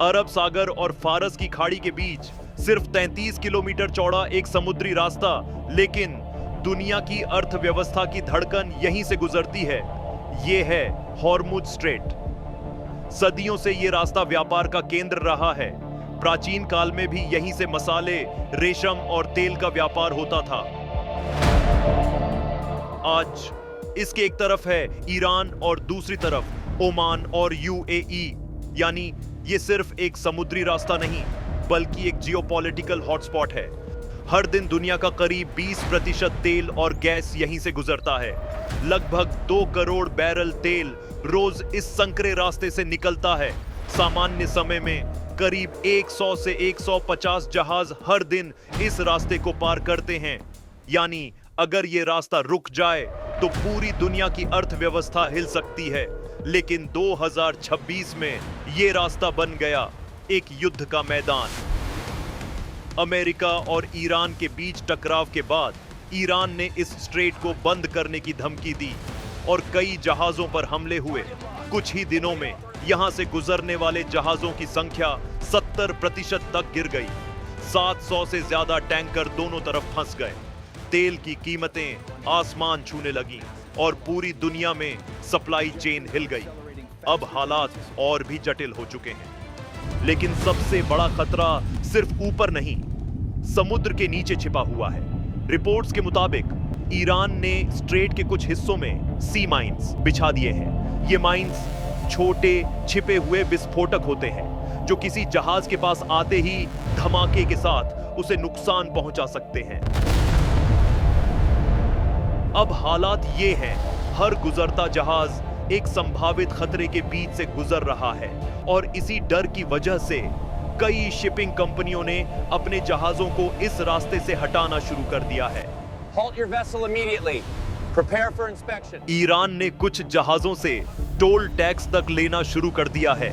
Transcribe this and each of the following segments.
अरब सागर और फारस की खाड़ी के बीच सिर्फ 33 किलोमीटर चौड़ा एक समुद्री रास्ता, लेकिन दुनिया की अर्थव्यवस्था की धड़कन यहीं से गुजरती है। यह है हॉर्मुज स्ट्रेट। सदियों से यह रास्ता व्यापार का केंद्र रहा है। प्राचीन काल में भी यहीं से मसाले, रेशम और तेल का व्यापार होता था। आज इसके एक तरफ है ईरान और दूसरी तरफ ओमान और यूएई। यानी ये सिर्फ एक समुद्री रास्ता नहीं, बल्कि एक जियोपॉलिटिकल हॉटस्पॉट है। हर दिन दुनिया का करीब 20% तेल और गैस यहीं से गुजरता है। लगभग 2 करोड़ बैरल तेल रोज इस संकरे रास्ते से निकलता है। सामान्य समय में करीब 100 से 150 जहाज हर दिन इस रास्ते को पार करते हैं। यानी अगर ये रास्ता रुक जाए तो पूरी दुनिया की अर्थव्यवस्था हिल सकती है। लेकिन 2026 में ये रास्ता बन गया एक युद्ध का मैदान। अमेरिका और ईरान के बीच टकराव के बाद ईरान ने इस स्ट्रेट को बंद करने की धमकी दी और कई जहाजों पर हमले हुए। कुछ ही दिनों में यहां से गुजरने वाले जहाजों की संख्या 70% तक गिर गई। 700 से ज्यादा टैंकर दोनों तरफ फंस गए। तेल की कीमतें आसमान छूने लगी और पूरी दुनिया में सप्लाई चेन हिल गई। अब हालात और भी जटिल हो चुके हैं। लेकिन सबसे बड़ा खतरा सिर्फ ऊपर नहीं, समुद्र के नीचे छिपा हुआ है। रिपोर्ट्स के मुताबिक ईरान ने स्ट्रेट के कुछ हिस्सों में सी माइंस बिछा दिए हैं। ये माइंस छोटे छिपे हुए विस्फोटक होते हैं जो किसी जहाज के पास आते ही धमाके के साथ उसे नुकसान पहुंचा सकते हैं। अब हालात ये हैं, हर गुजरता जहाज एक संभावित खतरे के बीच से गुजर रहा है और इसी डर की वजह से कई शिपिंग कंपनियों ने अपने जहाजों को इस रास्ते से हटाना शुरू कर दिया है। Halt your vessel immediately. Prepare for inspection. Iran ने कुछ जहाजों से टोल टैक्स तक लेना शुरू कर दिया है।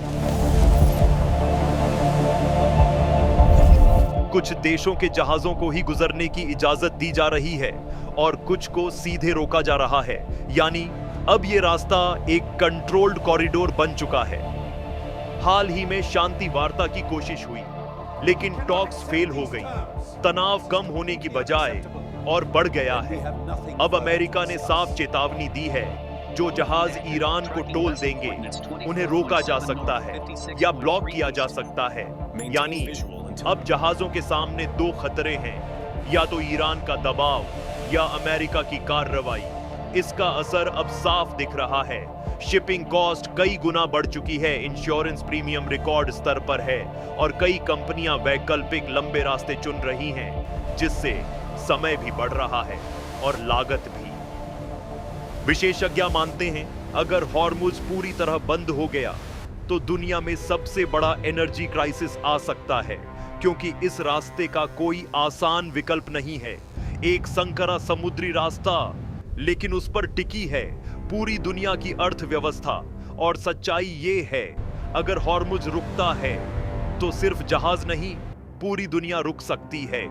कुछ देशों के जहाजों को ही गुजरने की इजाजत दी जा रही है और कुछ को सीधे रोका जा रहा है। यानी अब यह रास्ता एक कंट्रोल्ड कॉरिडोर बन चुका है। हाल ही में शांति वार्ता की कोशिश हुई, लेकिन टॉक्स फेल हो गई। तनाव कम होने की बजाय और बढ़ गया है। अब अमेरिका ने साफ चेतावनी दी है, जो जहाज ईरान को टोल देंगे उन्हें रोका जा सकता है या ब्लॉक किया जा सकता है। यानी अब जहाजों के सामने 2 खतरे हैं, या तो ईरान का दबाव या अमेरिका की कार्रवाई। इसका असर अब साफ दिख रहा है। शिपिंग कॉस्ट कई गुना बढ़ चुकी है, इंश्योरेंस प्रीमियम रिकॉर्ड स्तर पर है और कई कंपनियां वैकल्पिक लंबे रास्ते चुन रही हैं, जिससे समय भी बढ़ रहा है और लागत भी। विशेषज्ञ मानते हैं, अगर हॉर्मुज पूरी तरह बंद हो गया तो दुनिया में सबसे बड़ा एनर्जी क्राइसिस आ सकता है, क्योंकि इस रास्ते का कोई आसान विकल्प नहीं है। एक संकरा समुद्री रास्ता, लेकिन उस पर टिकी है पूरी दुनिया की अर्थव्यवस्था। और सच्चाई ये है, अगर हॉर्मुज रुकता है तो सिर्फ जहाज नहीं, पूरी दुनिया रुक सकती है।